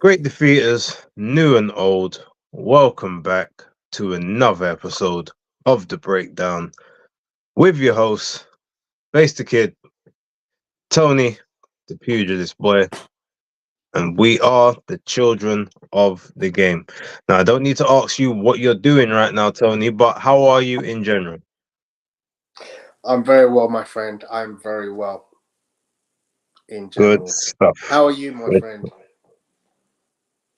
Great defeaters, new and old, welcome back to another episode of The Breakdown with your hosts, BaseDaKID, Tony, the Pugilist Boy, and we are the children of the game. Now, I don't need to ask you what you're doing right now, Tony, but how are you in general? I'm very well, my friend. I'm very well in Good general. stuff. How are you, my Good. friend?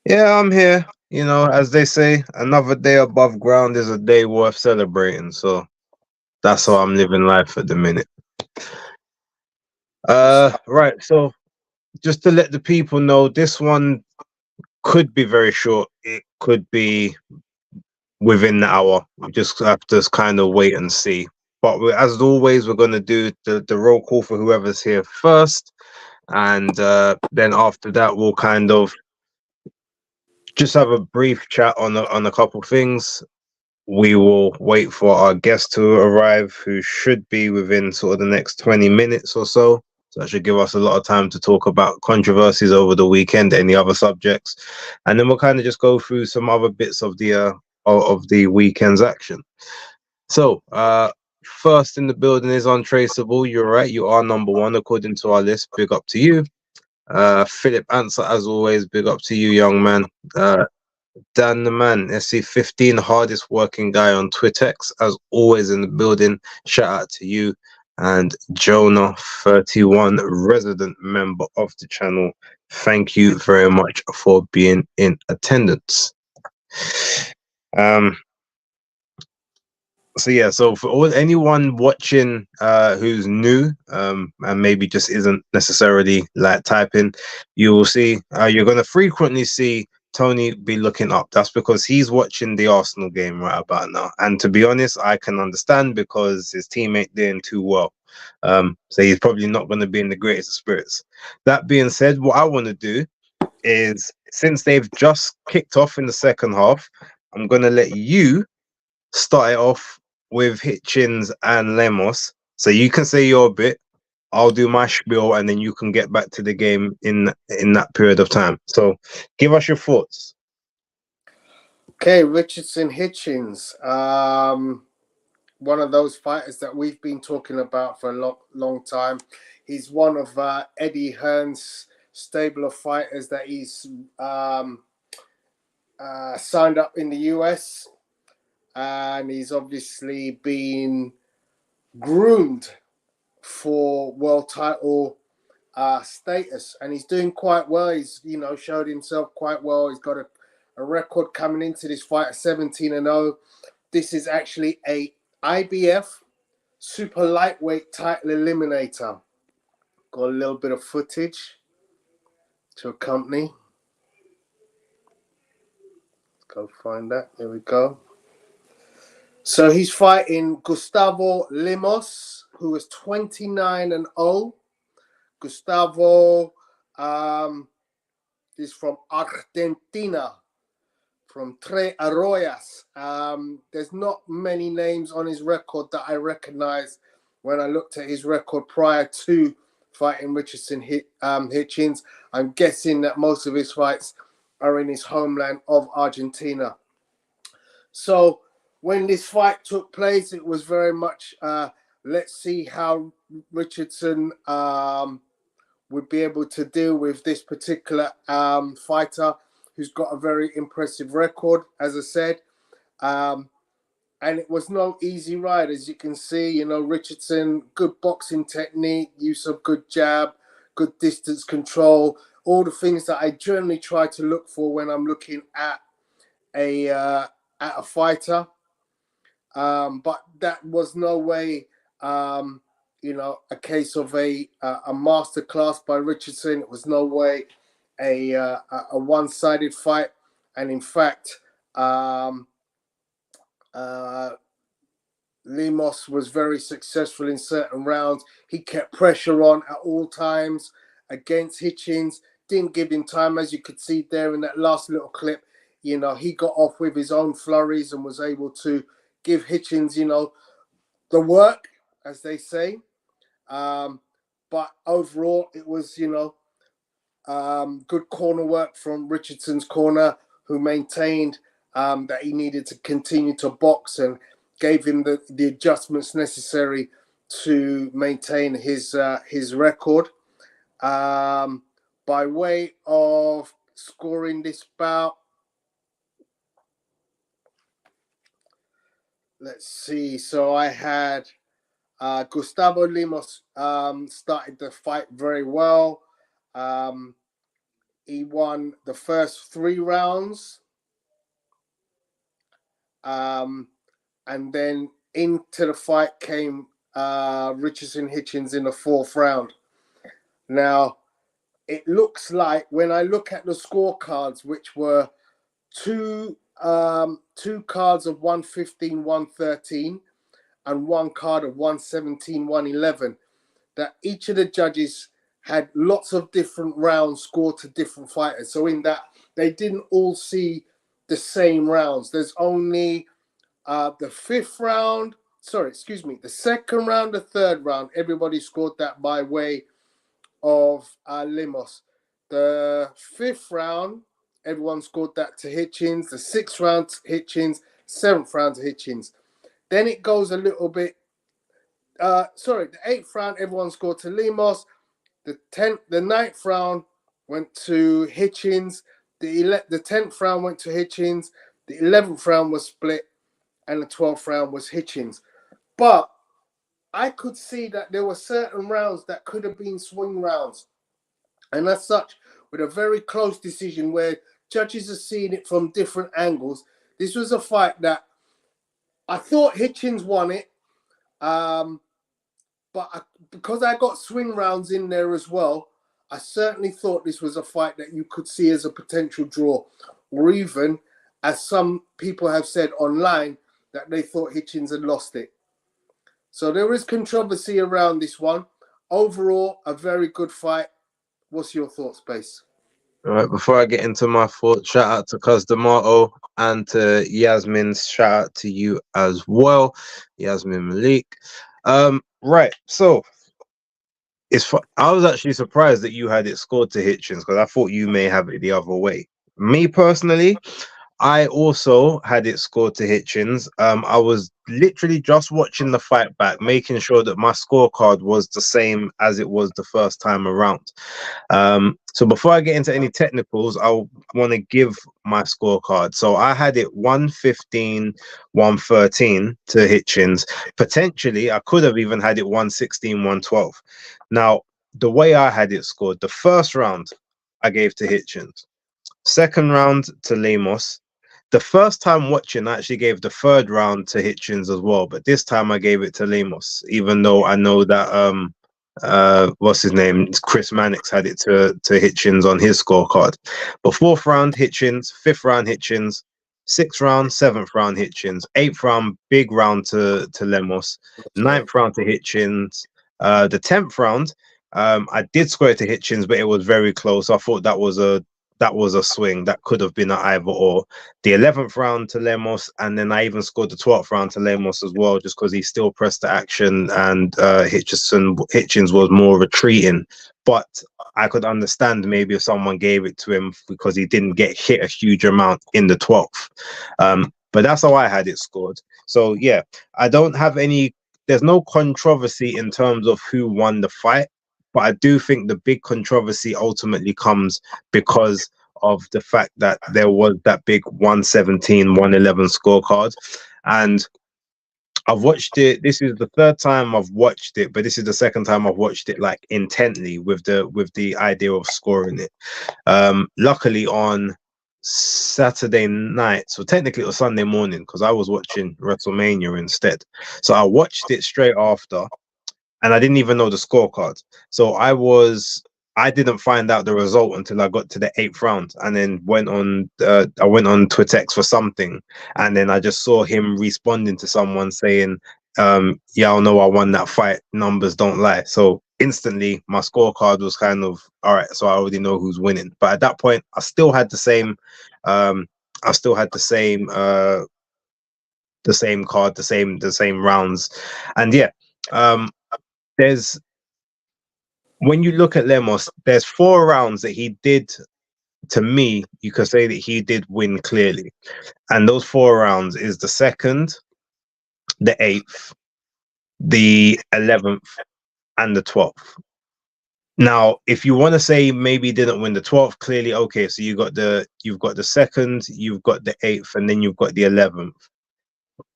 Yeah, I'm here. You know, as they say, another day above ground is a day worth celebrating. So that's how Yes. I'm living life at the minute. Good stuff. Right. So just to let the people know, this one could be very short. It could be within the hour. We just have to kind of wait and see. But as always, we're going to do the roll call for whoever's here first. And then after that, we'll kind of just have a brief chat on a couple things. We will wait for our guest to arrive, who should be within sort of the next 20 minutes or so. So that should give us a lot of time to talk about controversies over the weekend, any other subjects, and then we'll kind of just go through some other bits of the weekend's action. So, first in the building is Untraceable. You're right, you are number one according to our list. Big up to you. Philip Answer, as always, big up to you, young man. Dan the man, SC15, hardest working guy on Twittex, as always in the building. Shout out to you. And Jonah, 31, resident member of the channel. Thank you very much for being in attendance. Um, so for anyone watching who's new and maybe just isn't necessarily like typing, you will see you're going to frequently see Tony be looking up. That's because he's watching the Arsenal game right about now, and to be honest, I can understand because his team ain't doing too well. So he's probably not going to be in the greatest of spirits. That being said, what I want to do is, since they've just kicked off in the second half, I'm going to let you start it off with Hitchins and Lemos. So you can say your bit, I'll do my spiel, and then you can get back to the game in that period of time. So give us your thoughts. Okay, Richardson Hitchins. One of those fighters that we've been talking about for a long time. He's one of Eddie Hearn's stable of fighters that he's signed up in the US, and he's obviously been groomed for world title status, and he's doing quite well. He's showed himself quite well. He's got a record coming into this fight of 17-0. This is actually a IBF super lightweight title eliminator. Got a little bit of footage to accompany. Let's go find that. There we go. So he's fighting Gustavo Lemos, who is 29-0. Gustavo is from Argentina, from Tres Arroyas. There's not many names on his record that I recognize when I looked at his record prior to fighting Richardson Hitchins. I'm guessing that most of his fights are in his homeland of Argentina. So when this fight took place, it was very much let's see how Richardson would be able to deal with this particular fighter who's got a very impressive record, as I said. And it was no easy ride, as you can see. Richardson, good boxing technique, use of good jab, good distance control, all the things that I generally try to look for when I'm looking at a fighter. But that was no way, a case of a masterclass by Richardson. It was no way a one-sided fight, and in fact, Lemos was very successful in certain rounds. He kept pressure on at all times against Hitchins. Didn't give him time, as you could see there in that last little clip. He got off with his own flurries and was able to give Hitchins, the work, as they say. But overall, it was, Good corner work from Richardson's corner, who maintained that he needed to continue to box and gave him the adjustments necessary to maintain his record. By way of scoring this bout, let's see. So I had Gustavo Lemos started the fight very well. He won the first 3 rounds. And then into the fight came Richardson Hitchins in the 4th round. Now, it looks like when I look at the scorecards, which were two cards of 115, 113, and 1 card of 117, 111, that each of the judges had lots of different rounds scored to different fighters. So in that, they didn't all see the same rounds. There's only the 5th round, the 2nd round, the 3rd round, everybody scored that by way of Lemos. The 5th round, everyone scored that to Hitchins. The 6th round to Hitchins, 7th round to Hitchins. Then it goes a little bit, the 8th round, everyone scored to Lemos. The 9th round went to Hitchins. The 10th round went to Hitchins. The 11th round was split, and the 12th round was Hitchins. But I could see that there were certain rounds that could have been swing rounds. And as such, with a very close decision where judges are seeing it from different angles, this was a fight that I thought Hitchins won it. But because I got swing rounds in there as well, I certainly thought this was a fight that you could see as a potential draw, or even, as some people have said online, that they thought Hitchins had lost it. So there is controversy around this one. Overall, a very good fight. What's your thoughts, Base? All right, before I get into my thoughts, shout out to Cuz D'Amato and to Yasmin. Shout out to you as well, Yasmin Malik. Right, so I was actually surprised that you had it scored to Hitchins, because I thought you may have it the other way. Me personally, I also had it scored to Hitchins. I was literally just watching the fight back, making sure that my scorecard was the same as it was the first time around. So before I get into any technicals, I want to give my scorecard. So I had it 115, 113 to Hitchins. Potentially, I could have even had it 116, 112. Now, the way I had it scored, the first round I gave to Hitchins. Second round to Lemos. The first time watching, I actually gave the 3rd round to Hitchins as well, but this time I gave it to Lemos, even though I know that what's his name, Chris Mannix, had it to Hitchins on his scorecard. But 4th round Hitchins, 5th round Hitchins, 6th round, 7th round Hitchins, 8th round big round to Lemos, 9th round to Hitchins. The 10th round, I did score it to Hitchins, but it was very close. I thought that was a swing that could have been an either or. The 11th round to Lemos, and then I even scored the 12th round to Lemos as well, just because he still pressed the action, and Hitchins was more retreating. But I could understand maybe if someone gave it to him because he didn't get hit a huge amount in the 12th. But that's how I had it scored. So yeah, I don't have any. There's no controversy in terms of who won the fight. But I do think the big controversy ultimately comes because of the fact that there was that big 117, 111 scorecard. And I've watched it. This is the 3rd time I've watched it, but this is the 2nd time I've watched it like intently with the idea of scoring it. Luckily on Saturday night, so technically it was Sunday morning, because I was watching WrestleMania instead. So I watched it straight after. And I didn't even know the scorecard. So I didn't find out the result until I got to the 8th round, and then I went on Twitter for something, and then I just saw him responding to someone saying, yeah, I know I won that fight. Numbers don't lie. So instantly my scorecard was kind of, all right, so I already know who's winning. But at that point, I still had the same card, the same rounds. And yeah, there's when you look at Lemos, there's 4 rounds that he did. To me, you could say that he did win clearly, and those 4 rounds is the 2nd, the 8th, the 11th, and the 12th. Now, if you want to say maybe he didn't win the 12th, clearly, okay, so you've got the 2nd, you've got the 8th, and then you've got the 11th.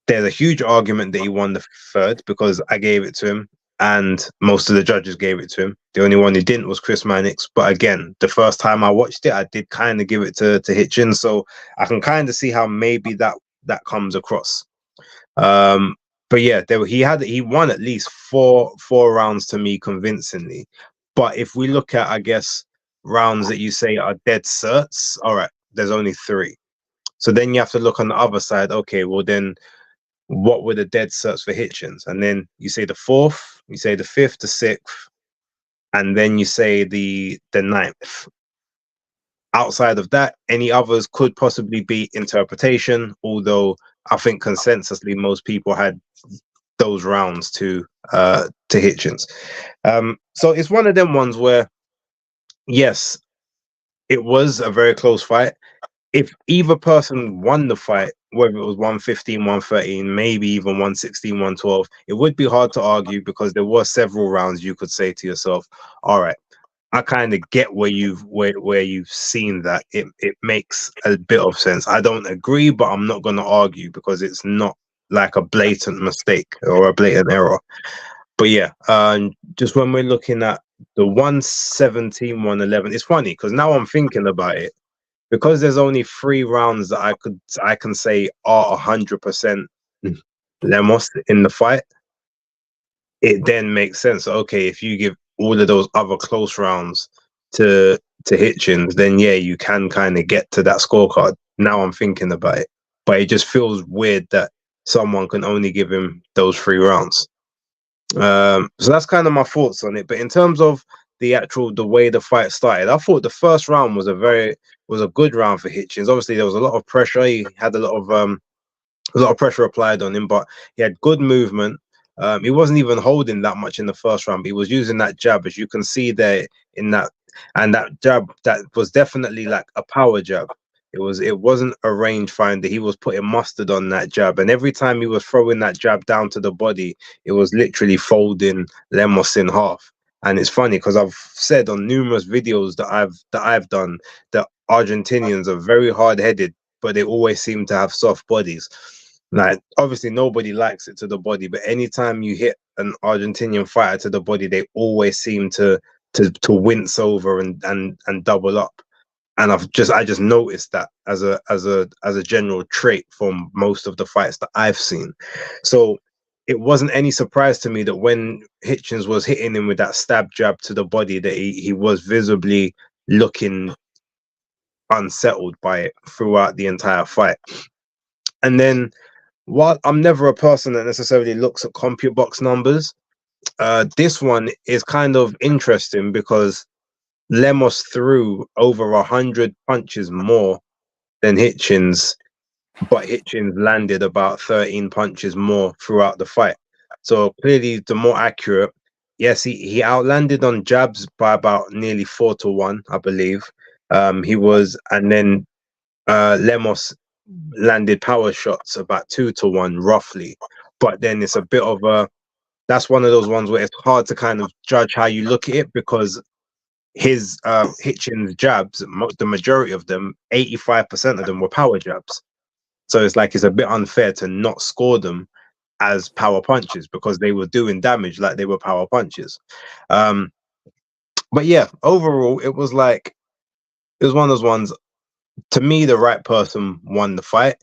There's a huge argument that he won the 3rd because I gave it to him, and most of the judges gave it to him. The only one who didn't was Chris Mannix. But again, the first time I watched it, I did kind of give it to Hitchins, so I can kind of see how maybe that comes across. But yeah, he won at least four rounds to me convincingly. But if we look at, I guess, rounds that you say are dead certs, all right, there's only 3. So then you have to look on the other side. Okay, well then, what were the dead certs for Hitchins? And then you say the 4th, you say the 5th, the 6th, and then you say the 9th. Outside of that, any others could possibly be interpretation, although I think consensusly most people had those rounds to Hitchins. So it's one of them ones where, yes, it was a very close fight. If either person won the fight, whether it was 115, 113, maybe even 116, 112, it would be hard to argue because there were several rounds you could say to yourself, all right, I kind of get where you've seen that. It makes a bit of sense. I don't agree, but I'm not going to argue because it's not like a blatant mistake or a blatant error. But yeah, just when we're looking at the 117, 111, it's funny because now I'm thinking about it. Because there's only 3 rounds that I can say are 100% Lemos in the fight, it then makes sense. Okay, if you give all of those other close rounds to Hitchins, then yeah, you can kind of get to that scorecard. Now I'm thinking about it, but it just feels weird that someone can only give him those 3 rounds. So that's kind of my thoughts on it. But in terms of the way the fight started, I thought the first round was a good round for Hitchins. Obviously, there was a lot of pressure. He had a lot of pressure applied on him, but he had good movement. He wasn't even holding that much in the first round, but he was using that jab, as you can see there in that, and that jab that was definitely like a power jab. It wasn't a range finder. He was putting mustard on that jab, and every time he was throwing that jab down to the body, it was literally folding Lemos in half. And it's funny because I've said on numerous videos that I've done that Argentinians are very hard-headed, but they always seem to have soft bodies. Like, obviously nobody likes it to the body, but anytime you hit an Argentinian fighter to the body, they always seem to wince over and double up. And I just noticed that as a general trait from most of the fights that I've seen. So it wasn't any surprise to me that when Hitchins was hitting him with that stab jab to the body, that he was visibly looking unsettled by it throughout the entire fight. And then, while I'm never a person that necessarily looks at CompuBox numbers, this one is kind of interesting because Lemos threw over 100 punches more than Hitchins, but Hitchins landed about 13 punches more throughout the fight. So clearly the more accurate. Yes, he outlanded on jabs by about nearly 4-1, I believe. And then Lemos landed power shots about 2-1 roughly. But then it's a bit of that's one of those ones where it's hard to kind of judge how you look at it because his Hitchins jabs, the majority of them, 85% of them were power jabs. So it's like it's a bit unfair to not score them as power punches because they were doing damage like they were power punches. But yeah, overall, it was one of those ones. To me, the right person won the fight.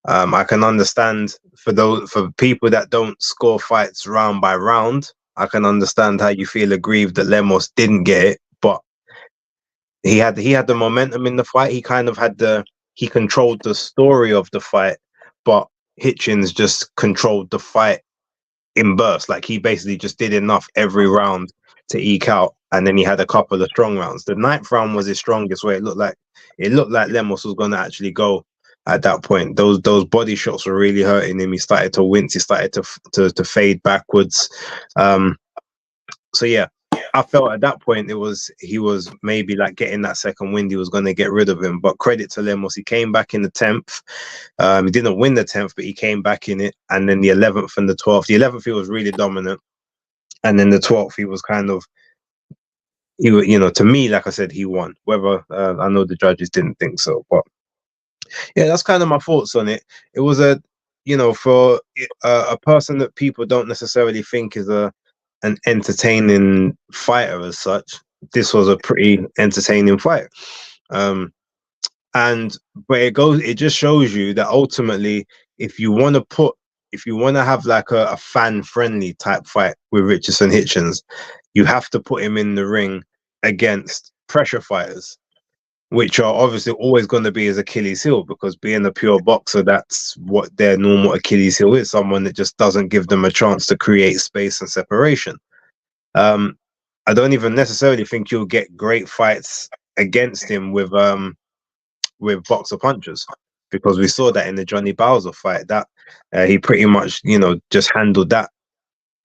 I can understand for people that don't score fights round by round, I can understand how you feel aggrieved that Lemos didn't get it, but he had the momentum in the fight. He kind of he controlled the story of the fight, but Hitchins just controlled the fight in bursts. Like he basically just did enough every round to eke out, and then he had a couple of strong rounds. The 9th round was his strongest, where it looked like Lemos was going to actually go at that point. Those body shots were really hurting him. He started to wince. He started to fade backwards. So yeah, I felt at that point he was maybe like getting that second wind. He was going to get rid of him. But credit to Lemos, he came back in the 10th. He didn't win the 10th, but he came back in it. And then the 11th and the 12th. The 11th he was really dominant, and then the 12th he was kind of, to me, like I said, he won. Whether I know the judges didn't think so, but yeah, that's kind of my thoughts on it. It was for a person that people don't necessarily think is an entertaining fighter as such. This was a pretty entertaining fight. But it just shows you that ultimately, if you want to have like a fan friendly type fight with Richardson Hitchins, you have to put him in the ring against pressure fighters, which are obviously always going to be his Achilles heel, because being a pure boxer, that's what their normal Achilles heel is, someone that just doesn't give them a chance to create space and separation. I don't even necessarily think you'll get great fights against him with boxer punches, because we saw that in the Johnny Bowser fight, that he pretty much just handled that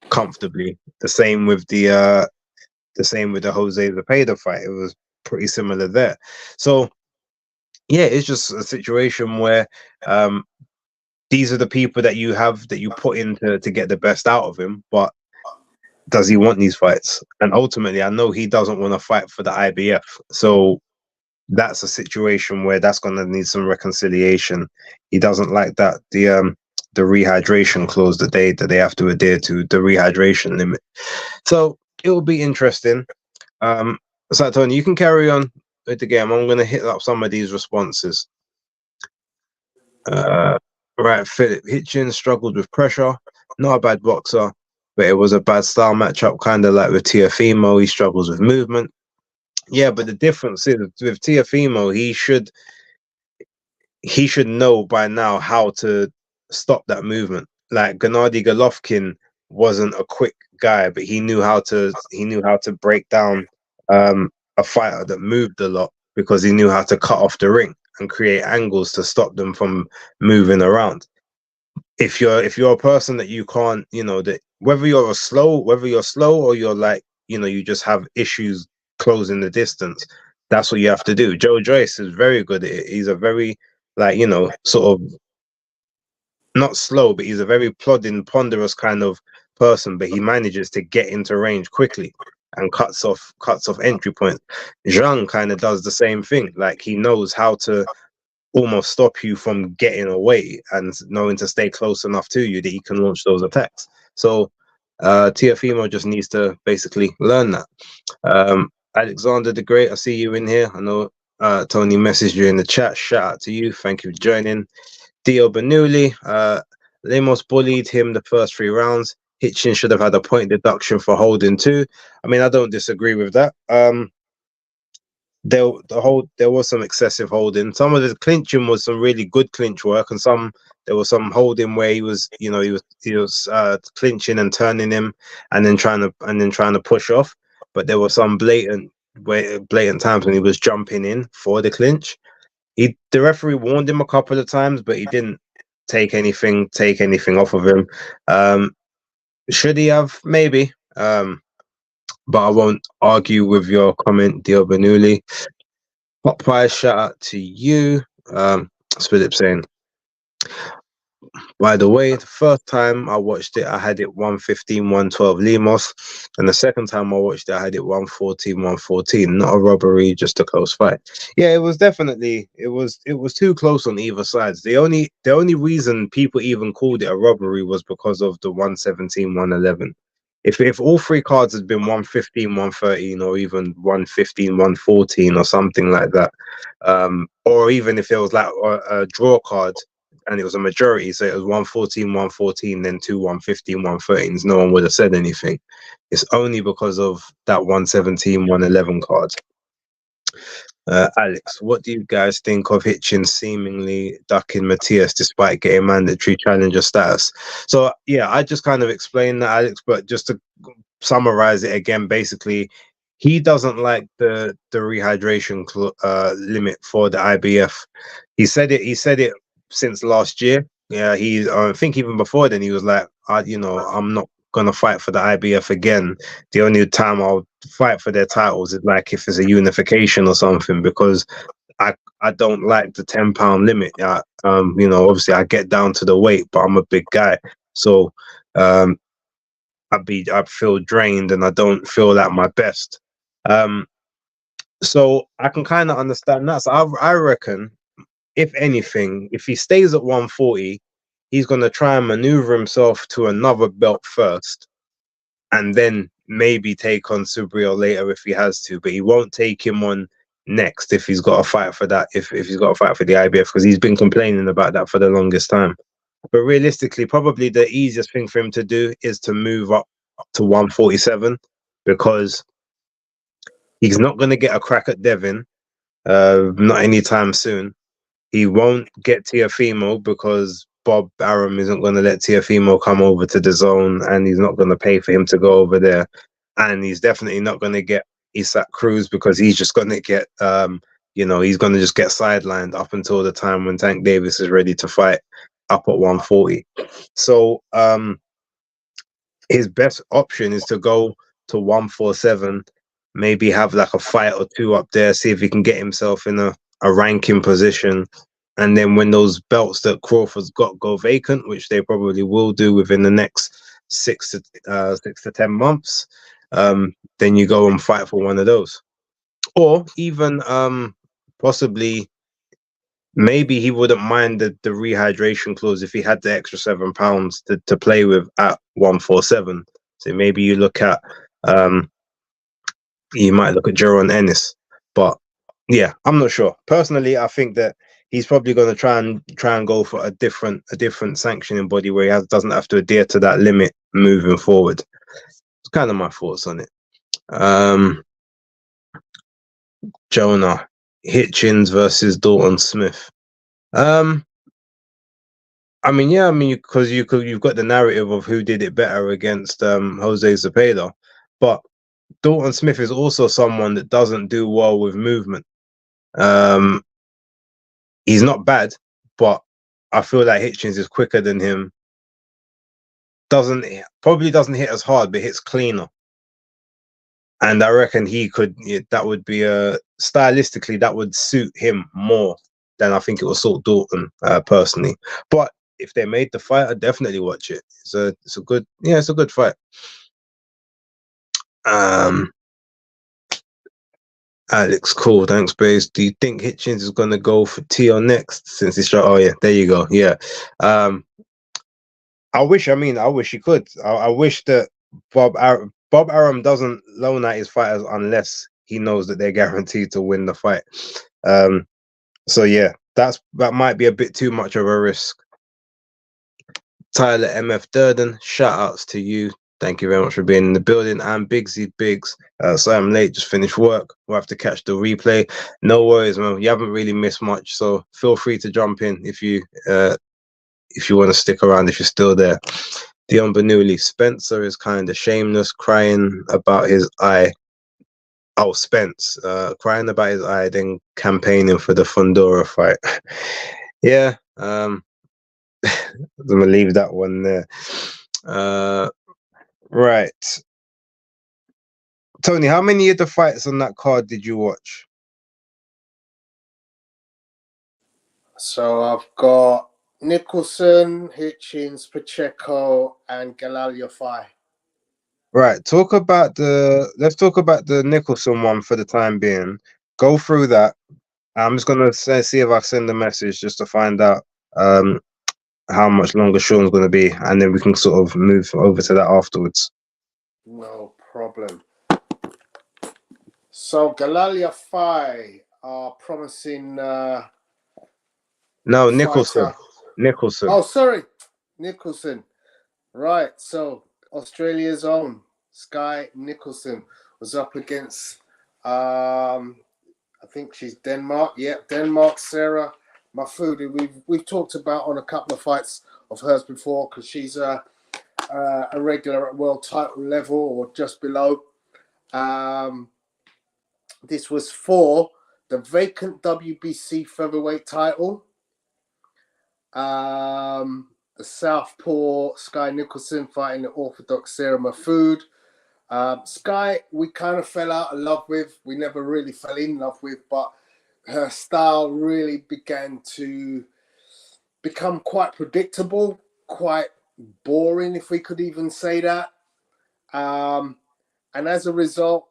comfortably. The same with the Jose Zepeda fight. It was pretty similar there. So yeah, it's just a situation where these are the people that you put in to get the best out of him, but does he want these fights? And ultimately, I know he doesn't want to fight for the IBF. So that's a situation where that's going to need some reconciliation. He doesn't like that the rehydration clause that they have to adhere to, the rehydration limit. So it will be interesting. So Tony, you can carry on with the game. I'm going to hit up some of these responses. Right, Philip Hitchins struggled with pressure. Not a bad boxer, but it was a bad style matchup, kind of like with Teofimo. He struggles with movement. Yeah, but the difference is with Teofimo, he should know by now how to stop that movement. Like Gennady Golovkin wasn't a quick guy, but he knew how to break down a fighter that moved a lot, because he knew how to cut off the ring and create angles to stop them from moving around. If you're a person that you can't, that whether you're slow or you're like, you just have issues closing the distance, that's what you have to do. Joe Joyce is very good at it. He's a very, like, sort of not slow, but he's a very plodding, ponderous kind of person, but he manages to get into range quickly and cuts off entry points. Zhang kind of does the same thing. Like, he knows how to almost stop you from getting away and knowing to stay close enough to you that he can launch those attacks. So Teofimo just needs to basically learn that. Alexander the Great, I see you in here. I know Tony messaged you in the chat. Shout out to you. Thank you for joining. Dio Bernoulli, Lemos bullied him the first 3 rounds. Hitchins should have had a point deduction for holding too. I mean, I don't disagree with that. There was some excessive holding. Some of the clinching was some really good clinch work, and there was some holding where he was clinching and turning him, and then trying to push off. But there were some blatant times when he was jumping in for the clinch. The referee warned him a couple of times, but he didn't take anything off of him. Should he have? Maybe. But I won't argue with your comment, Dio Bernoulli. Popeye, shout out to you. Philip saying, by the way, the first time I watched it, I had it 115, 112 Lemos. And the second time I watched it, I had it 114, 114. Not a robbery, just a close fight. Yeah, it was definitely, it was too close on either sides. The only reason people even called it a robbery was because of the 117, 111. If all 3 cards had been 115, 113, or even 115, 114, or something like that, or even if it was like a draw card and it was a majority, so it was 114, 114, then 2 115, 113s, no one would have said anything. It's only because of that 117, 111 card. Alex, what do you guys think of Hitchins seemingly ducking Matthias despite getting mandatory challenger status? So yeah, I just kind of explained that, Alex, but just to summarize it again, basically, he doesn't like the rehydration limit for the IBF. He said it since last year. Yeah, I think even before then he was like, I'm not gonna fight for the IBF again, the only time I'll fight for their titles is like if it's a unification or something, because I don't like the 10-pound limit. You know, obviously I get down to the weight, but I'm a big guy, so I feel drained and I don't feel at my best. So I can kind of understand that. So I reckon, if anything, if he stays at 140, he's going to try and maneuver himself to another belt first, and then maybe take on Subriel later if he has to. But he won't take him on next if he's got to fight for that. If he's got to fight for the IBF, because he's been complaining about that for the longest time. But realistically, probably the easiest thing for him to do is to move up to 147, because he's not going to get a crack at Devin, not anytime soon. He won't get Teofimo because Bob Arum isn't going to let Teofimo come over to the zone, and he's not going to pay for him to go over there. And he's definitely not going to get Isaac Cruz because he's just going to get, you know, he's going to just get sidelined up until the time when Tank Davis is ready to fight up at 140. So his best option is to go to 147, maybe have like a fight or two up there, see if he can get himself in a ranking position. And then when those belts that Crawford's got go vacant, which they probably will do within the next 6 to 10 months, then you go and fight for one of those. Or even possibly, maybe he wouldn't mind the rehydration clause if he had the extra £7 to play with at 147. So maybe you look at you might look at Jaron Ennis. But yeah, I'm not sure. Personally, I think that he's probably going to try and go for a different sanctioning body where he doesn't have to adhere to that limit moving forward. It's kind of my thoughts on it. Jonah, Hitchins versus Dalton Smith. I mean, because you've got the narrative of who did it better against Jose Zepeda, but Dalton Smith is also someone that doesn't do well with movement. He's not bad, but I feel like Hitchins is quicker than him. Probably doesn't hit as hard, but hits cleaner. And I reckon that would be stylistically, that would suit him more than I think it will suit Dalton, personally. But if they made the fight, I'd definitely watch it. It's a good fight. Alex, cool. Thanks, Base. Do you think Hitchins is gonna go for Tio next since he's shot? Oh yeah, there you go. Yeah. I wish he could. I wish that Bob Arum doesn't loan out his fighters unless he knows that they're guaranteed to win the fight. So yeah, that might be a bit too much of a risk. Tyler MF Durden, shout outs to you. Thank you very much for being in the building. And Bigsy Biggs. So I'm late, just finished work. We'll have to catch the replay. No worries, man. You haven't really missed much, so feel free to jump in if you want to stick around, if you're still there. Dion Bernoulli, Spencer is kind of shameless, crying about his eye. Oh, Spence, crying about his eye, then campaigning for the Fundora fight. Yeah, I'm gonna leave that one there. Right, Tony, how many of the fights on that card did you watch? So I've got Nicholson, Hitchins, Pacheco, and Galal Yafai. Right, let's talk about the Nicholson one for the time being. Go through that. I'm just gonna see if I send a message just to find out how much longer Shawn's gonna be, and then we can sort of move over to that afterwards. No problem. So Galal Yafai are promising. No, Nicholson. Nicholson. Oh, sorry, Nicholson. Right. So Australia's own Sky Nicholson was up against. I think she's Denmark. Yeah, Denmark, Sarah Mahfoud. We've talked about on a couple of fights of hers before, because she's a regular at world title level or just below. This was for the vacant WBC featherweight title. the Southpaw Sky Nicholson fighting the orthodox Sarah Mahfoud. Sky, we kind of fell out of love with. We never really fell in love with, but her style really began to become quite predictable, quite boring, if we could even say that. And as a result,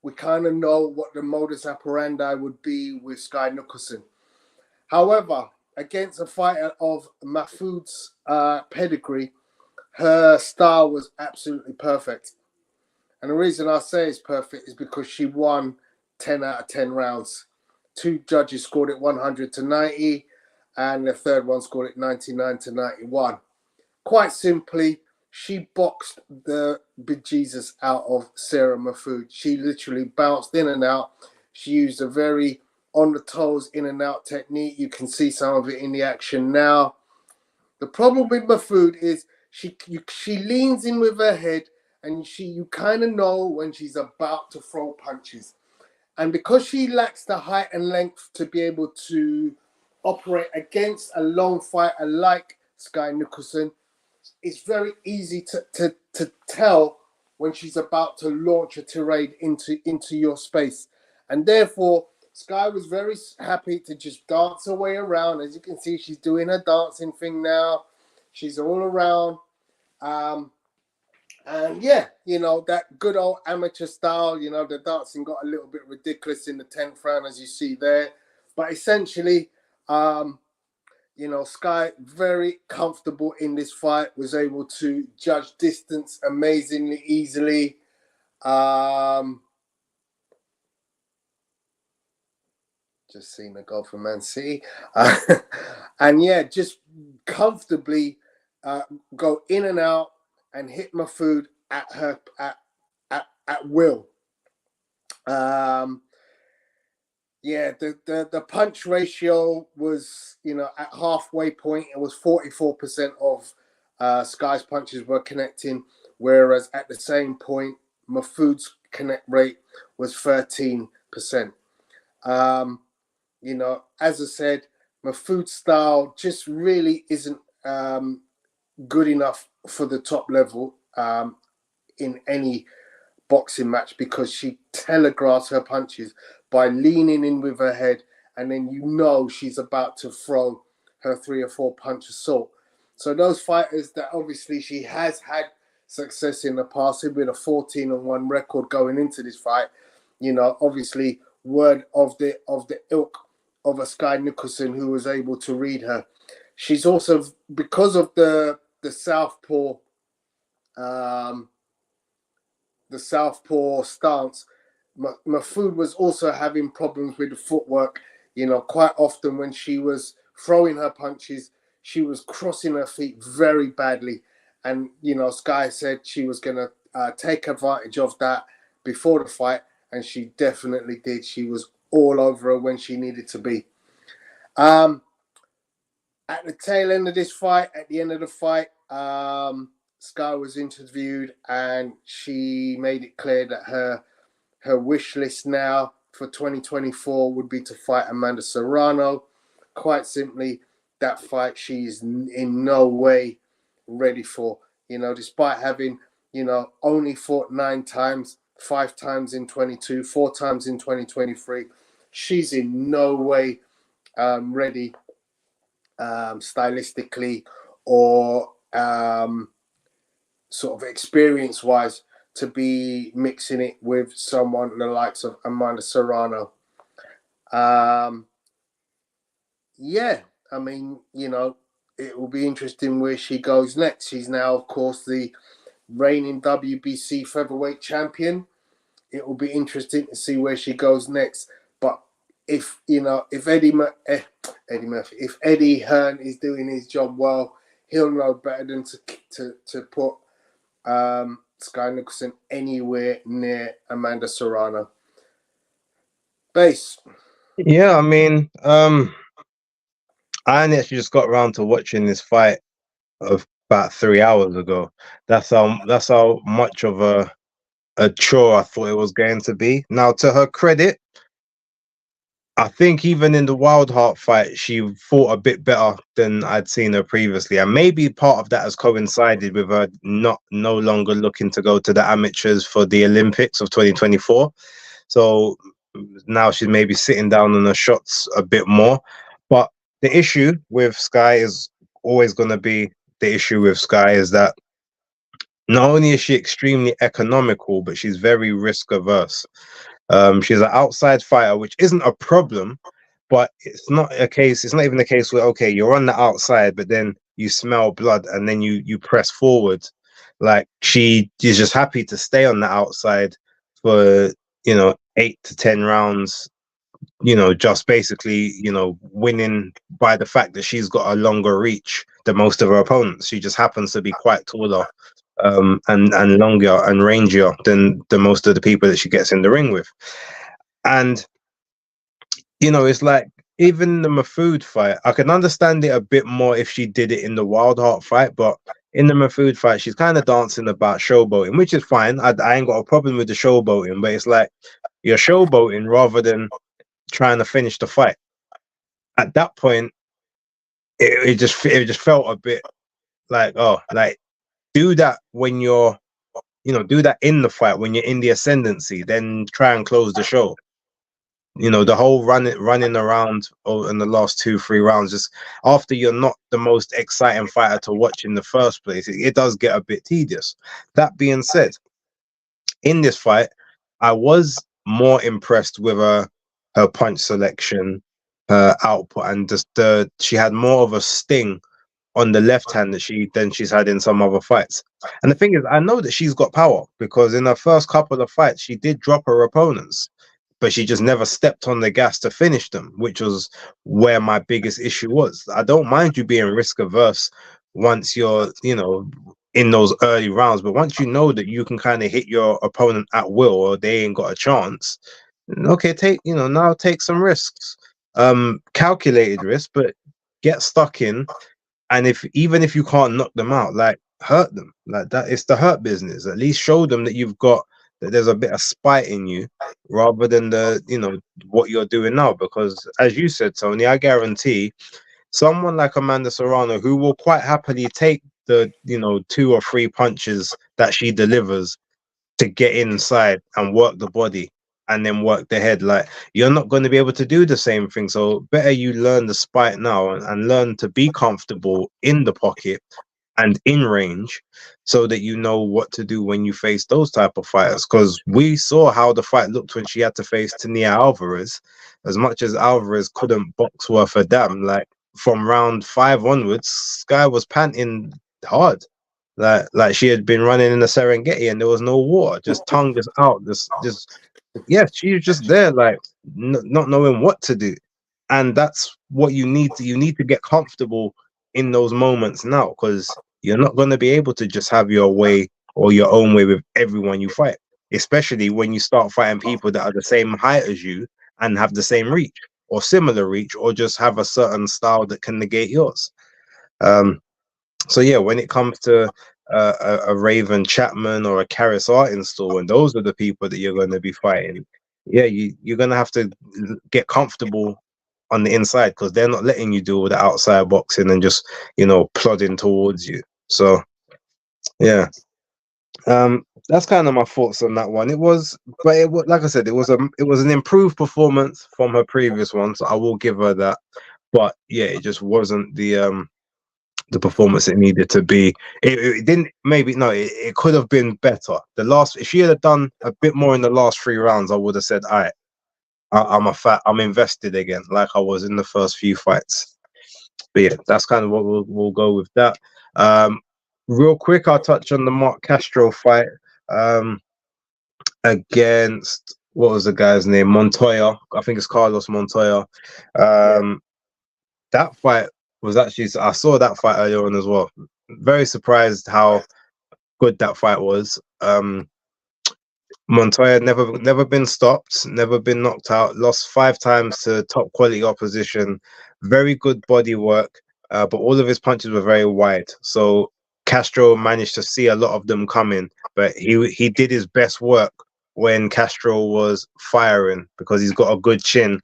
we kind of know what the modus operandi would be with Sky Nicholson. However, against a fighter of Mahfoud's pedigree, her style was absolutely perfect. And the reason I say it's perfect is because she won 10 out of 10 rounds. 2 judges scored it 100 to 90, and the third one scored it 99 to 91. Quite simply, she boxed the bejesus out of Sarah Mahfoud. She literally bounced in and out. She used a very on the toes in and out technique. You can see some of it in the action now. The problem with Mahfoud is she leans in with her head, and you kind of know when she's about to throw punches. And because she lacks the height and length to be able to operate against a long fighter like Sky Nicholson, it's very easy to tell when she's about to launch a tirade into your space. And therefore, Sky was very happy to just dance her way around. As you can see, she's doing her dancing thing now. She's all around. And yeah, that good old amateur style, the dancing got a little bit ridiculous in the 10th round, as you see there. But essentially, Sky, very comfortable in this fight, was able to judge distance amazingly easily. Just seen a goal from Man City. And yeah, just comfortably go in and out and hit Mahfoud at her at will. Yeah, the punch ratio was, at halfway point, it was 44% of Sky's punches were connecting, whereas at the same point, Mahfoud's connect rate was 13%. As I said, Mahfoud's style just really isn't good enough for the top level in any boxing match, because she telegraphs her punches by leaning in with her head, and then she's about to throw her 3 or 4 punch assault. So those fighters that obviously she has had success in the past, with a 14-1 record going into this fight, obviously word of the ilk of a Sky Nicholson who was able to read her. She's also, because of the southpaw stance, Mahfoud was also having problems with the footwork. Quite often when she was throwing her punches, she was crossing her feet very badly. And, Sky said she was going to take advantage of that before the fight, and she definitely did. She was all over her when she needed to be. At the tail end of this fight, at the end of the fight, Sky was interviewed, and she made it clear that her wish list now for 2024 would be to fight Amanda Serrano. Quite simply, that fight she is in no way ready for. Despite having, only fought 9 times, 5 times in 22, 4 times in 2023, she's in no way ready stylistically or sort of experience-wise to be mixing it with someone the likes of Amanda Serrano. Yeah, I mean, it will be interesting where she goes next. She's now, of course, the reigning WBC featherweight champion. It will be interesting to see where she goes next. But if Eddie Hearn is doing his job well, he'll know better than to put Sky Nicholson anywhere near Amanda Serrano. Base. Yeah, I mean, I only actually just got around to watching this fight of about 3 hours ago. That's how much of a chore I thought it was going to be. Now, to her credit, I think even in the Wild Heart fight, she fought a bit better than I'd seen her previously, and maybe part of that has coincided with her no longer looking to go to the amateurs for the Olympics of 2024. So now she's maybe sitting down on her shots a bit more. But the issue with Sky is always going to be the issue with Sky is that not only is she extremely economical, but she's very risk averse. She's an outside fighter, which isn't a problem, but it's not a case. It's not even a case where okay, you're on the outside, but then you smell blood and then you press forward. Like she is just happy to stay on the outside for 8 to 10 rounds. Just basically winning by the fact that she's got a longer reach than most of her opponents. She just happens to be quite taller, and longer and rangier than the most of the people that she gets in the ring with. And it's like even the Mahfoud fight, I can understand it a bit more if she did it in the Wild Heart fight, but in the Mahfoud fight, she's kind of dancing about showboating, which is fine. I ain't got a problem with the showboating, but it's like you're showboating rather than trying to finish the fight. At that point, it just felt a bit like, do that when you're do that in the fight when you're in the ascendancy, then try and close the show. The whole running around in the last 2-3 rounds, just after you're not the most exciting fighter to watch in the first place, it does get a bit tedious. That being said, in this fight, I was more impressed with her punch selection, her output, and just she had more of a sting on the left hand than she's had in some other fights. And the thing is, I know that she's got power because in her first couple of fights, she did drop her opponents, but she just never stepped on the gas to finish them, which was where my biggest issue was. I don't mind you being risk averse once you're, in those early rounds, but once you know that you can kind of hit your opponent at will or they ain't got a chance, okay, now take some risks. Calculated risk, but get stuck in. And even if you can't knock them out, like hurt them, like that. It's the hurt business. At least show them that there's a bit of spite in you, rather than what you're doing now. Because as you said, Tony, I guarantee someone like Amanda Serrano, who will quite happily take the 2 or 3 punches that she delivers to get inside and work the body and then work the head, like you're not going to be able to do the same thing. So better you learn the spite now and learn to be comfortable in the pocket and in range, so that you know what to do when you face those type of fighters. Because we saw how the fight looked when she had to face Tania Alvarez. As much as Alvarez couldn't box worth a damn, like from round 5 onwards, Sky was panting hard. Like she had been running in the Serengeti and there was no water, just tongue just out, just yeah, she was just there, like not knowing what to do. And that's what you need to get comfortable in those moments now, because you're not going to be able to just have your way or your own way with everyone you fight, especially when you start fighting people that are the same height as you and have the same reach or similar reach, or just have a certain style that can negate yours. So yeah, when it comes to a Raven Chapman or a Karis Artinstall, and those are the people that you're going to be fighting, yeah, you're going to have to get comfortable on the inside, because they're not letting you do all the outside boxing and just plodding towards you. So yeah, that's kind of my thoughts on that one. Like I said, it was an improved performance from her previous one, so I will give her that. But yeah, it just wasn't the performance it needed to be. It didn't. Maybe no. It could have been better. If she had done a bit more in the last 3 rounds, I would have said, "All right, I'm invested again, like I was in the first few fights." But yeah, that's kind of what we'll go with that. Real quick, I'll touch on the Mark Castro fight against, what was the guy's name? Montoya. I think it's Carlos Montoya. That fight was actually, I saw that fight earlier on as well. Very surprised how good that fight was. Montoya never been stopped, never been knocked out, lost 5 times to top quality opposition. Very good body work, but all of his punches were very wide. So Castro managed to see a lot of them coming, but he did his best work when Castro was firing, because he's got a good chin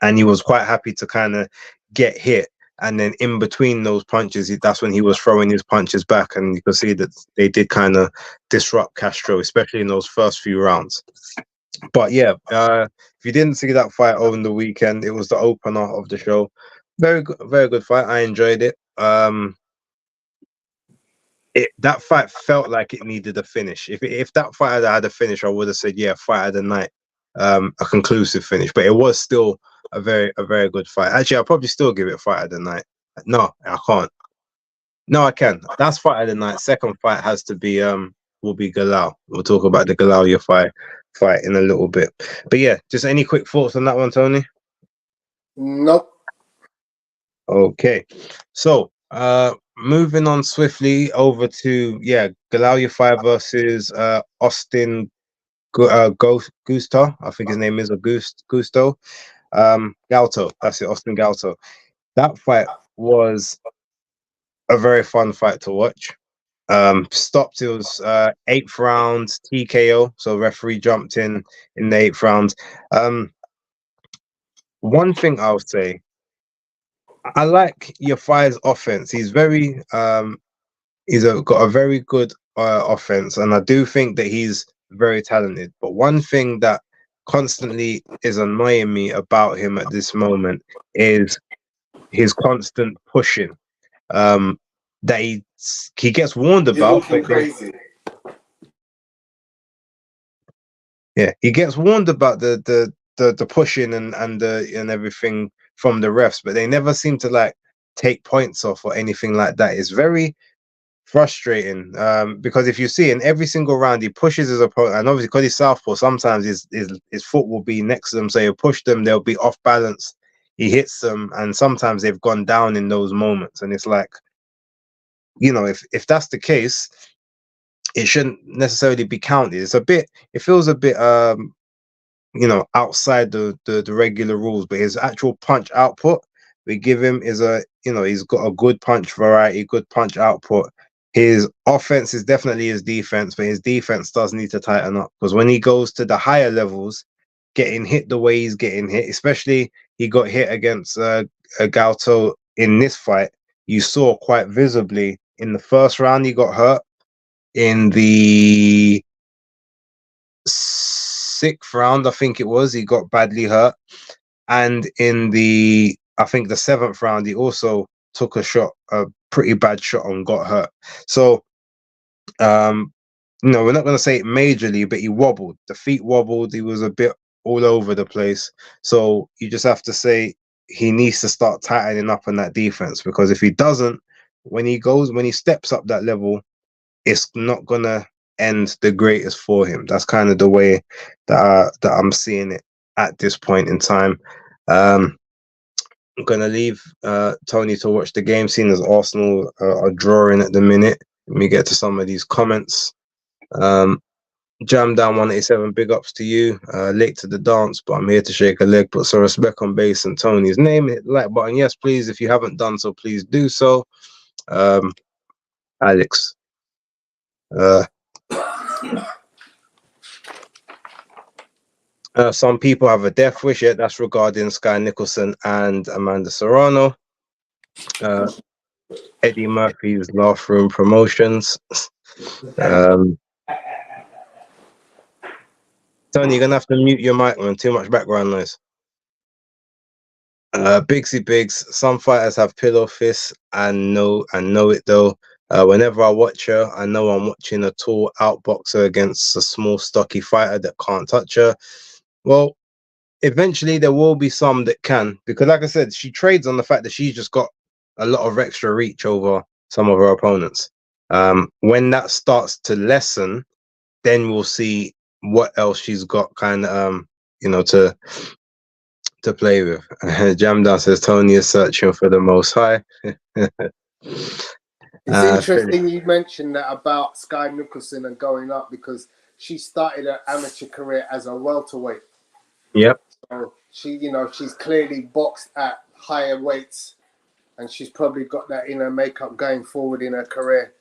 and he was quite happy to kind of get hit. And then in between those punches, that's when he was throwing his punches back, and you could see that they did kind of disrupt Castro, especially in those first few rounds. But yeah, if you didn't see that fight over the weekend, it was the opener of the show. Very good fight. I enjoyed it. That fight felt like it needed a finish. If that fight had a finish, I would have said, yeah, fight of the night, a conclusive finish. But it was still a very good fight. Actually, I'll probably still give it fight of the night. No, I can't. No, I can. That's fight of the night. Second fight has to be will be Galal. We'll talk about the Galal Yafai fight in a little bit. But yeah, just any quick thoughts on that one, Tony? Nope. Okay, so moving on swiftly over to Galal Yafai versus Austin Gusto. I think his name is Gusto. Galto. That's it, Austin Galto. That fight was a very fun fight to watch. Stopped. It was 8th round TKO. So referee jumped in the 8th round. One thing I'll say, I like Yafai's offense. He's very got a very good offense, and I do think that he's very talented. But one thing that constantly is annoying me about him at this moment is his constant pushing. That he gets warned about, but crazy. Yeah, he gets warned about the pushing and everything from the refs, but they never seem to like take points off or anything like that. It's very frustrating because if you see in every single round he pushes his opponent, and obviously because he's southpaw, sometimes his foot will be next to them, so he'll push them, they'll be off balance, he hits them, and sometimes they've gone down in those moments, and it's like, if that's the case, it shouldn't necessarily be counted. It feels a bit outside the regular rules, but his actual punch output we give him is he's got a good punch variety, good punch output. His offense is definitely his defense, but his defense does need to tighten up, because when he goes to the higher levels, getting hit the way he's getting hit, especially he got hit against Galto in this fight, you saw quite visibly in the first round he got hurt. In the 6th round, I think it was, he got badly hurt, and in the 7th round, he also took a pretty bad shot and got hurt. So, we're not going to say it majorly, but he wobbled. The feet wobbled. He was a bit all over the place. So you just have to say he needs to start tightening up on that defense, because if he doesn't, when he steps up that level, it's not gonna end the greatest for him. That's kind of the way that I'm seeing it at this point in time. I'm gonna leave Tony to watch the game, seeing as Arsenal are drawing at the minute. Let me get to some of these comments. Jam Down 187, big ups to you. Late to the dance, but I'm here to shake a leg. Put some respect on Base and Tony's name. Hit the like button, yes, please. If you haven't done so, please do so. Alex. Some people have a death wish. Yeah, that's regarding Sky Nicholson and Amanda Serrano. Eddie Murphy's Laugh Room Promotions. Tony, you're gonna have to mute your mic, man. Too much background noise. Bigsy Biggs. Some fighters have pillow fists and know it though. Whenever I watch her, I know I'm watching a tall outboxer against a small, stocky fighter that can't touch her. Well, eventually there will be some that can, because like I said, she trades on the fact that she's just got a lot of extra reach over some of her opponents. When that starts to lessen, then we'll see what else she's got kind of to play with. Jam Down says Tony is searching for the most high. It's interesting you mentioned that about Sky Nicholson and going up, because she started her amateur career as a welterweight. Yep. So she's clearly boxed at higher weights, and she's probably got that in her makeup going forward in her career.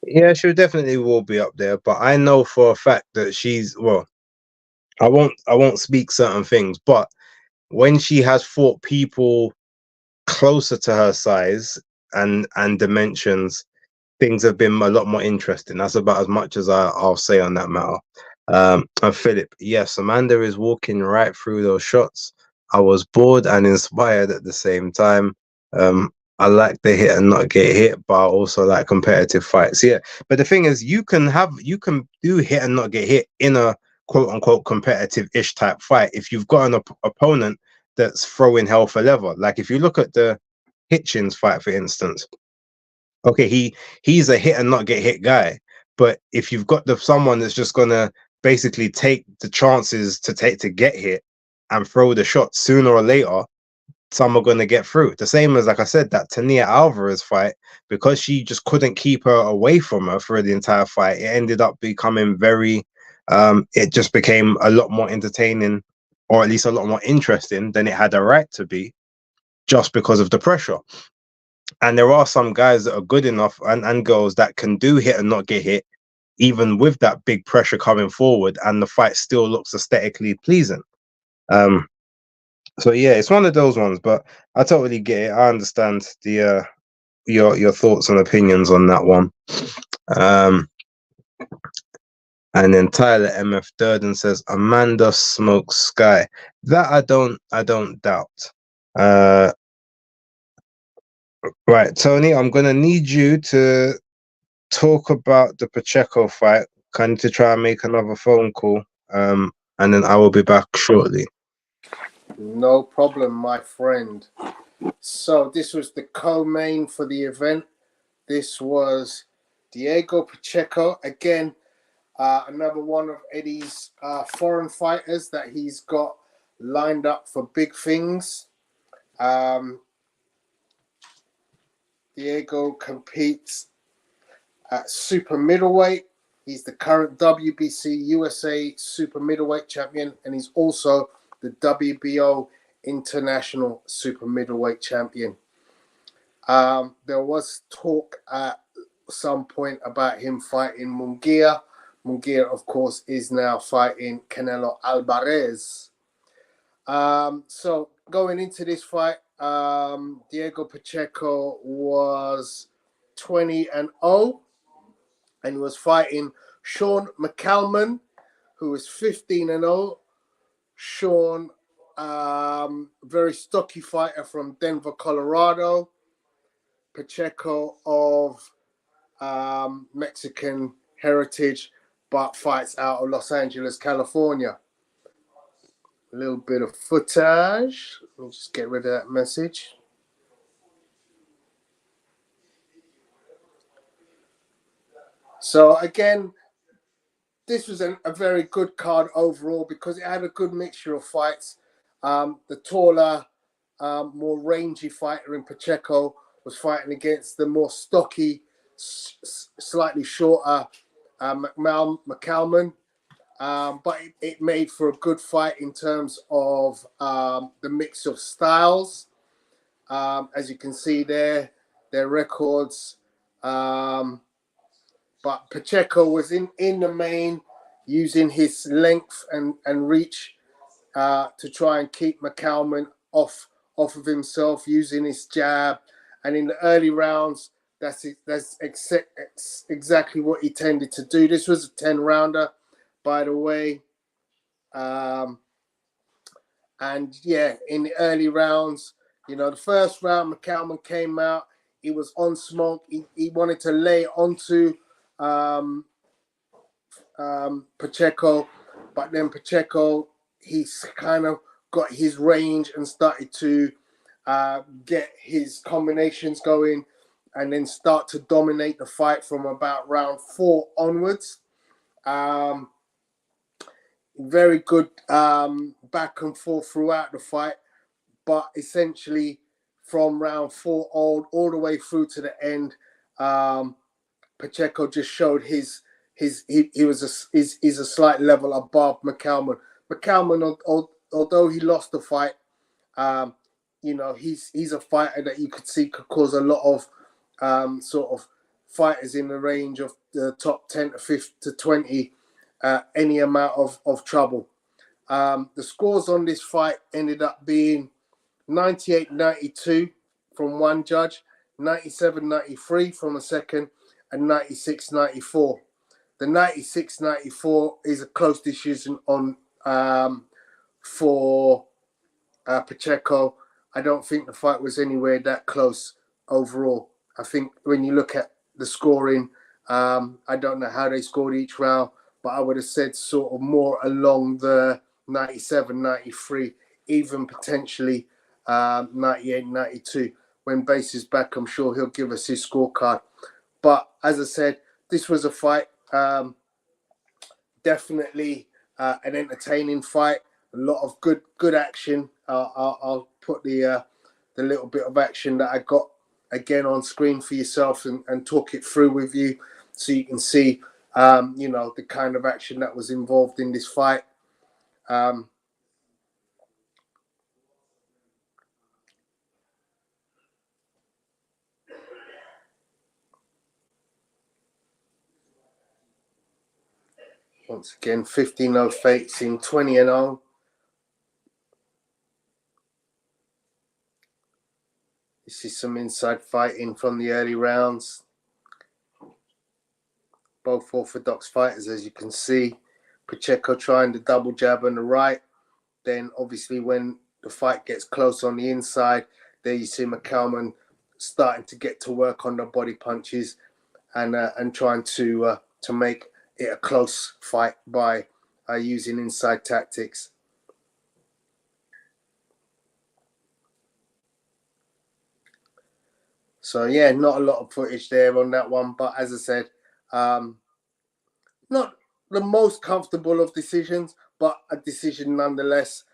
Yeah, she definitely will be up there, but I know for a fact that I won't speak certain things, but when she has fought people closer to her size and dimensions, things have been a lot more interesting. That's about as much as I'll say on that matter. And Philip, yes, Amanda is walking right through those shots. I was bored and inspired at the same time. I like the hit and not get hit, but I also like competitive fights. Yeah, but the thing is, you can do hit and not get hit in a quote unquote competitive-ish type fight if you've got an opponent that's throwing hell for leather. Like if you look at the Hitchins fight, for instance. Okay, he's a hit and not get hit guy, but if you've got someone that's just gonna basically take the chances to get hit and throw the shot, sooner or later some are gonna get through. The same as, like I said, that Tania Alvarez fight, because she just couldn't keep her away from her for the entire fight. It ended up becoming very it just became a lot more entertaining, or at least a lot more interesting than it had a right to be, just because of the pressure. And there are some guys that are good enough, and girls that can do hit and not get hit, even with that big pressure coming forward, and the fight still looks aesthetically pleasing. So yeah, it's one of those ones, but I totally get it. I understand the your thoughts and opinions on that one. And then Tyler MF Durden says Amanda smokes Sky. That I don't doubt. Right, Tony, I'm gonna need you to talk about the Pacheco fight. I need to try and make another phone call, and then I will be back shortly. No problem, my friend. So this was the co-main for the event. This was Diego Pacheco, again, another one of Eddie's foreign fighters that he's got lined up for big things. Diego competes at super middleweight. He's the current WBC USA super middleweight champion, and he's also the WBO international super middleweight champion. There was talk at some point about him fighting Munguia. Munguia, of course, is now fighting Canelo Alvarez. So going into this fight, Diego Pacheco was 20-0, and he was fighting Shawn McCalman, who was 15-0. Shawn, very stocky fighter from Denver, Colorado. Pacheco of Mexican heritage, but fights out of Los Angeles, California. A little bit of footage. Let me just get rid of that message. So again, this was a very good card overall because it had a good mixture of fights. The taller, more rangy fighter in Pacheco was fighting against the more stocky, slightly shorter McCalman. But it made for a good fight in terms of the mix of styles. As you can see there, their records. But Pacheco was in the main using his length and reach to try and keep McCalman off of himself, using his jab. And in the early rounds, that's exactly what he tended to do. This was a 10-rounder, by the way. And yeah, in the early rounds, the first round, McCalman came out. He was on smoke. He wanted to lay onto Pacheco, but then Pacheco, he's kind of got his range and started to get his combinations going, and then start to dominate the fight from about round 4 onwards. Very good back and forth throughout the fight, but essentially from round 4 all the way through to the end, Pacheco just showed he's a slight level above McCalman. McCalman, although he lost the fight, he's a fighter that you could see could cause a lot of sort of fighters in the range of the top 10 to 20 any amount of trouble. The scores on this fight ended up being 98-92 from one judge, 97-93 from a second, and 96-94. The 96-94 is a close decision on for Pacheco. I don't think the fight was anywhere that close overall. I think when you look at the scoring, I don't know how they scored each round, but I would have said sort of more along the 97-93, even potentially 98-92. When Base is back, I'm sure he'll give us his scorecard. But as I said, this was a fight. Definitely an entertaining fight. A lot of good action. I'll put the little bit of action that I got again on screen for yourself and talk it through with you, so you can see the kind of action that was involved in this fight. Once again, 15-0 facing 20-0. This is some inside fighting from the early rounds. Both orthodox fighters, as you can see. Pacheco trying the double jab on the right. Then, obviously, when the fight gets close on the inside, there you see McCalman starting to get to work on the body punches and trying to make it a close fight by using inside tactics. So yeah, not a lot of footage there on that one, but as I said, not the most comfortable of decisions, but a decision nonetheless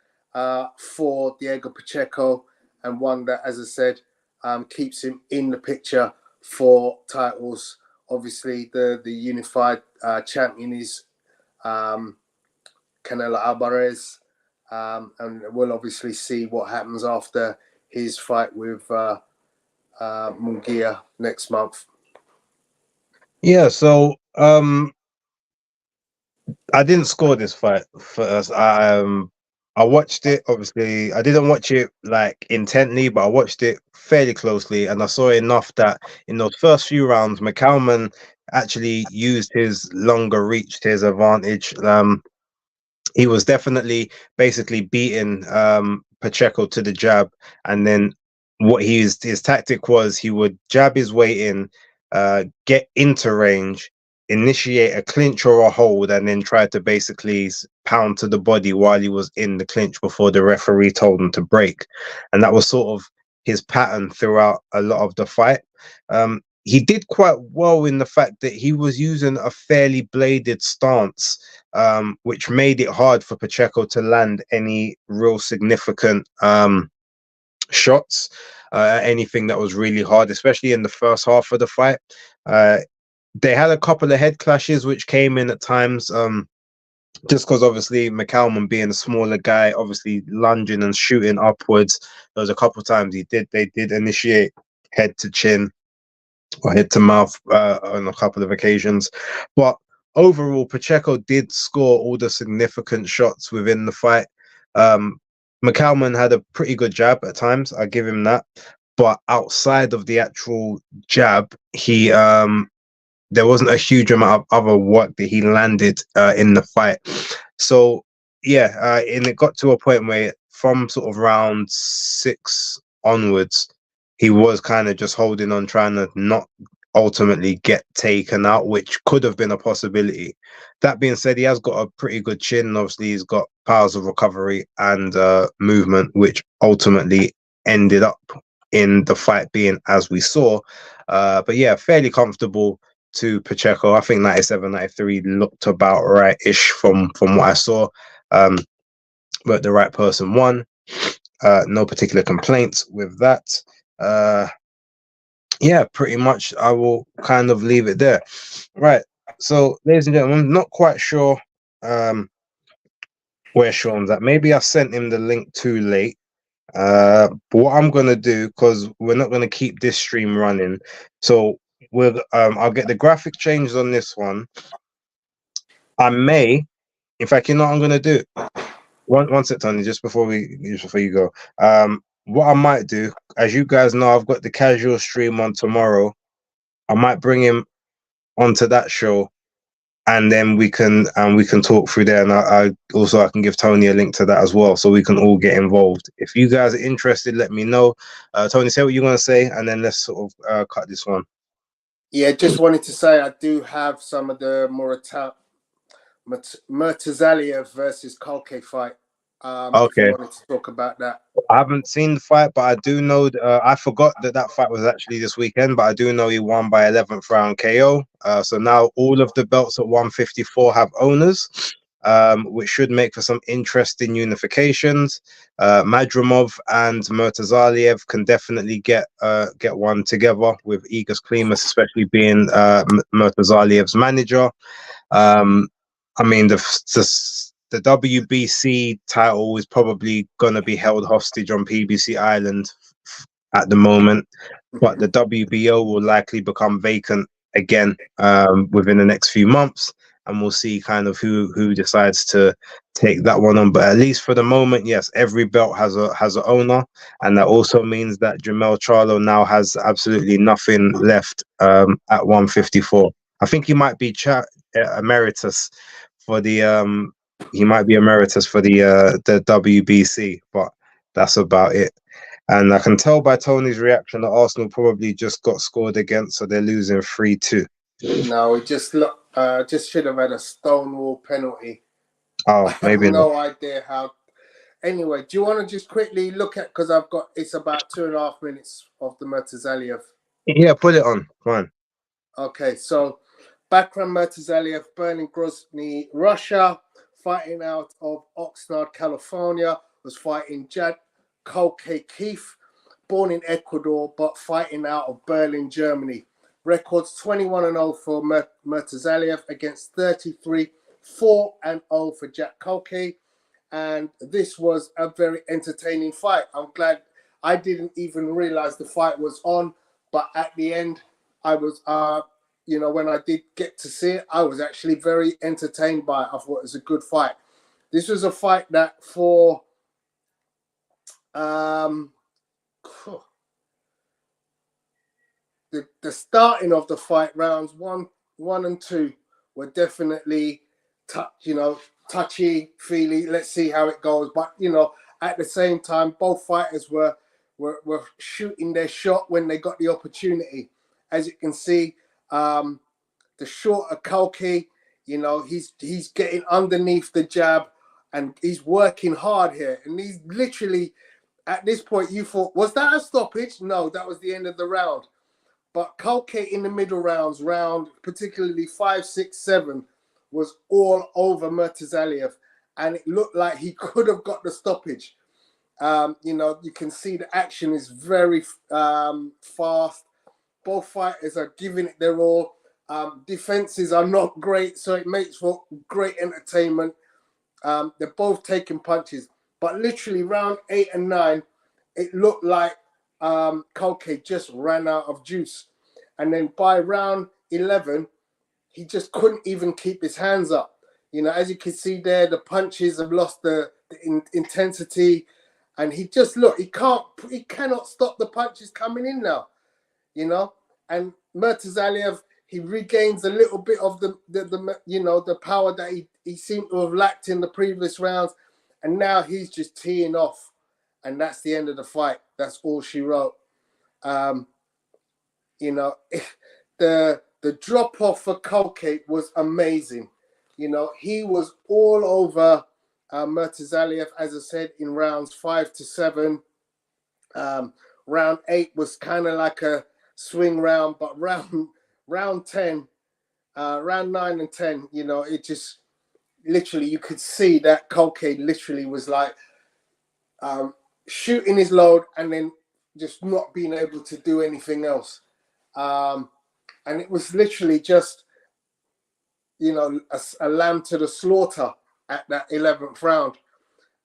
for Diego Pacheco, and one that, as I said, keeps him in the picture for titles. Obviously, the unified champion is Canelo Alvarez, and we'll obviously see what happens after his fight with Munguia next month. Yeah, so I didn't score this fight first. I watched it. Obviously, I didn't watch it like intently, but I watched it fairly closely, and I saw enough that in those first few rounds, McCalman actually used his longer reach to his advantage. He was definitely basically beating Pacheco to the jab, and then what his tactic was, he would jab his way in, get into range, initiate a clinch or a hold, and then try to basically pound to the body while he was in the clinch before the referee told him to break. And that was sort of his pattern throughout a lot of the fight. He did quite well in the fact that he was using a fairly bladed stance, which made it hard for Pacheco to land any real significant shots, anything that was really hard, especially in the first half of the fight. They had a couple of head clashes which came in at times, just because obviously McCalman being a smaller guy, obviously lunging and shooting upwards. There was a couple of times they did initiate head to chin or head to mouth on a couple of occasions. But overall, Pacheco did score all the significant shots within the fight. McCalman had a pretty good jab at times, I give him that. But outside of the actual jab, he there wasn't a huge amount of other work that he landed in the fight. So yeah, and it got to a point where from sort of round 6 onwards, he was kind of just holding on, trying to not ultimately get taken out, which could have been a possibility. That being said, he has got a pretty good chin. Obviously, he's got powers of recovery and movement, which ultimately ended up in the fight being as we saw. But yeah, fairly comfortable to Pacheco. I think 97-93 looked about right-ish from what I saw. But the right person won. No particular complaints with that. Yeah, pretty much I will kind of leave it there. Right. So, ladies and gentlemen, I'm not quite sure where Shawn's at. Maybe I sent him the link too late. But what I'm gonna do, because we're not gonna keep this stream running, so I'll get the graphic changed on this one. I may, in fact, you know what I'm gonna do? one sec, Tony, just before you go. What I might do, as you guys know, I've got the casual stream on tomorrow. I might bring him onto that show, and then we can talk through there. And I can give Tony a link to that as well, so we can all get involved. If you guys are interested, let me know. Tony, say what you're gonna say, and then let's sort of cut this one. Yeah, just wanted to say I do have some of the Murtazaliev versus Culcay fight. Okay. If you wanted to talk about that. I haven't seen the fight, but I do know. I forgot that fight was actually this weekend, but I do know he won by 11th round KO. So now all of the belts at 154 have owners, which should make for some interesting unifications. Madrimov and Murtazaliev can definitely get one together with Igor Klimas, especially being Murtazaliev's manager. I mean, the WBC title is probably going to be held hostage on PBC Island at the moment, but the WBO will likely become vacant again within the next few months, and we'll see kind of who decides to take that one on. But at least for the moment, yes, every belt has an owner, and that also means that Jermell Charlo now has absolutely nothing left at 154. I think he might be emeritus for the he might be emeritus for the WBC, but that's about it. And I can tell by Tony's reaction that Arsenal probably just got scored against, so they're losing 3-2. No, we just should have had a Stonewall penalty. Oh, maybe no idea how. Anyway, do you want to just quickly look at, because it's about 2.5 minutes of the Murtazaliev. Yeah, put it on. Come on. Okay, so Bakram Murtazaliev, born in Grozny, Russia, fighting out of Oxnard, California, was fighting Jad Culcay Keith, born in Ecuador, but fighting out of Berlin, Germany. Records 21-0 for Murtazaliev against 33, 4-0 for Jack Culcay. And this was a very entertaining fight. I'm glad I didn't even realize the fight was on, but at the end, I was, when I did get to see it, I was actually very entertained by it. I thought it was a good fight. This was a fight that for the starting of the fight, rounds one and two, were definitely touchy, feely. Let's see how it goes. But at the same time, both fighters were shooting their shot when they got the opportunity. As you can see, the shorter Culcay, he's getting underneath the jab and he's working hard here. And he's literally, at this point, you thought, was that a stoppage? No, that was the end of the round. But Culcay in the middle rounds, particularly 5, 6, 7, was all over Murtazaliev. And it looked like he could have got the stoppage. You can see the action is very fast. Both fighters are giving it their all. Defenses are not great, so it makes for great entertainment. They're both taking punches. But literally round 8 and 9, it looked like Culcay just ran out of juice. And then by round 11, he just couldn't even keep his hands up. As you can see there, the punches have lost the intensity. And he just, he cannot stop the punches coming in now, And Murtazaliev, he regains a little bit of the power that he seemed to have lacked in the previous rounds. And now he's just teeing off. And that's the end of the fight. That's all she wrote. The drop-off for Culcay was amazing. He was all over Murtazaliev, as I said, in rounds 5 to 7. Round 8 was kind of like a swing round, but round 10, round 9 and 10, it just literally, you could see that Culcay literally was like shooting his load and then just not being able to do anything else. And it was literally just, a lamb to the slaughter at that 11th round.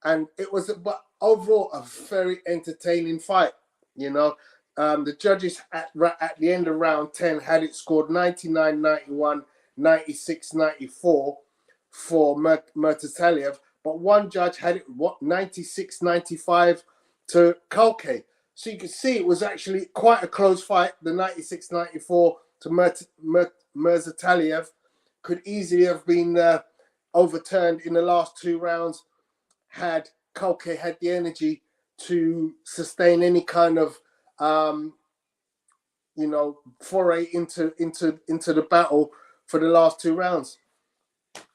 And it was, but overall, a very entertaining fight. The judges at the end of round 10 had it scored 99-91, 96-94 for Murtazaliev. but one judge had it 96-95 to Culcay. So you could see it was actually quite a close fight. The 96-94 to Murtazaliev could easily have been overturned in the last 2 rounds had Culcay had the energy to sustain any kind of foray into the battle for the last 2 rounds.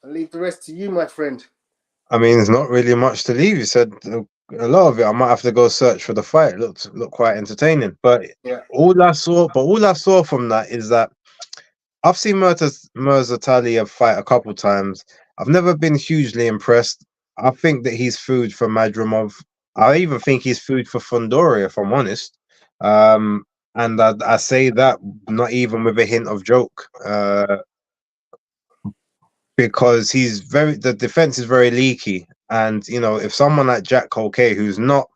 I'll leave the rest to you, my friend. I mean, there's not really much to leave. You said a lot of it. I might have to go search for the fight. It looked quite entertaining. But Yeah. all I saw from that is that I've seen Murtazaliev fight a couple times. I've never been hugely impressed. I think that he's food for Madrimov. I even think he's food for Fundora, if I'm honest. And I say that not even with a hint of joke. Because the defense is very leaky, and if someone like Jack Culcay, who's not,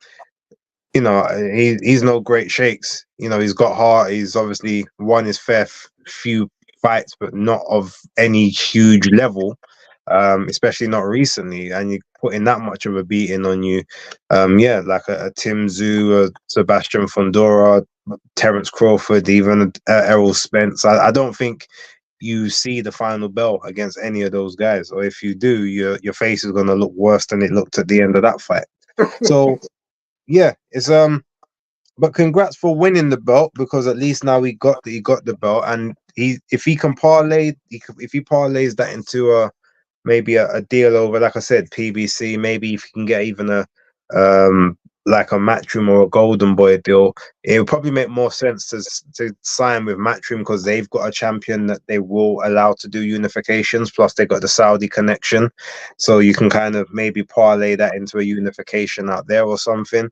he's no great shakes. He's got heart. He's obviously won his fair few fights, but not of any huge level, especially not recently. And you're putting that much of a beating on you, like a Tim Tszyu, a Sebastian Fundora, Terence Crawford, even Errol Spence. I don't think you see the final bell against any of those guys, or if you do, your face is going to look worse than it looked at the end of that fight. So yeah, it's but congrats for winning the belt, because at least now he got the belt, and if he parlays that into maybe a deal over, like I said, PBC, maybe if he can get even a like a Matchroom or a Golden Boy deal, it would probably make more sense to sign with Matchroom, because they've got a champion that they will allow to do unifications, plus they got the Saudi connection, so you can kind of maybe parlay that into a unification out there or something.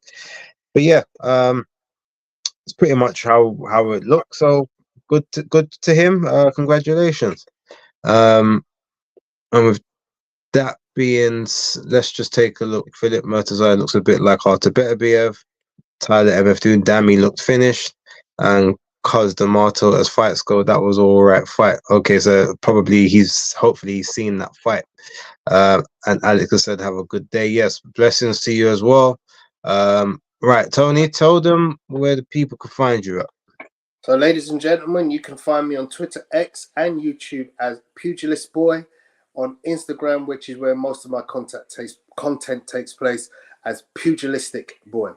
But yeah, it's pretty much how it looks. So good to him. Congratulations. And with that being, let's just take a look. Philip Murtazaliev looks a bit like Artur Beterbiev. Tyler MF2, damn, he looked finished. And Cos D'Amato, as fights go, that was all right fight. Okay, so probably hopefully he's seen that fight. And Alex said, have a good day. Yes, blessings to you as well. Right, Tony, tell them where the people can find you at. So, ladies and gentlemen, you can find me on Twitter, X, and YouTube as Pugilistboy. On Instagram, which is where most of my content takes place, as Pugilistic Boy.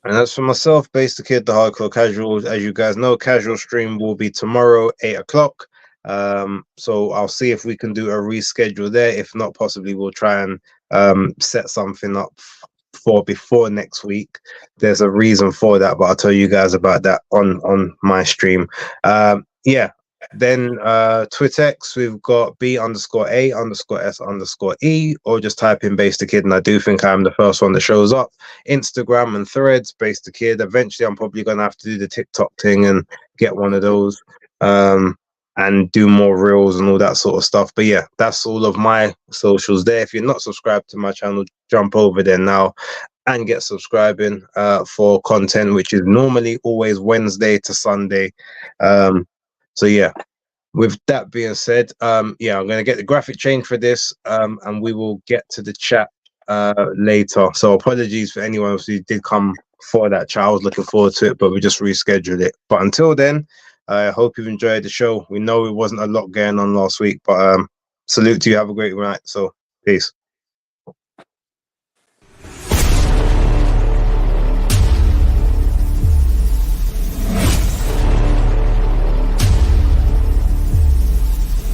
And as for myself, BaseDaKID, the Hardcore Casual, as you guys know, casual stream will be tomorrow, 8 o'clock. So I'll see if we can do a reschedule there. If not, possibly we'll try and set something up for before next week. There's a reason for that, but I'll tell you guys about that on my stream. Yeah. Then Twitex, we've got B_A_S_E, or just type in BaseDaKID, and I do think I'm the first one that shows up. Instagram and Threads, BaseDaKID. Eventually, I'm probably going to have to do the TikTok thing and get one of those and do more reels and all that sort of stuff. But yeah, that's all of my socials there. If you're not subscribed to my channel, jump over there now and get subscribing for content, which is normally always Wednesday to Sunday. So yeah, with that being said, yeah, I'm gonna get the graphic change for this, and we will get to the chat later. So apologies for anyone who did come for that chat. I was looking forward to it, but we just rescheduled it. But until then, I hope you've enjoyed the show. We know it wasn't a lot going on last week, but salute to you. Have a great night. So peace.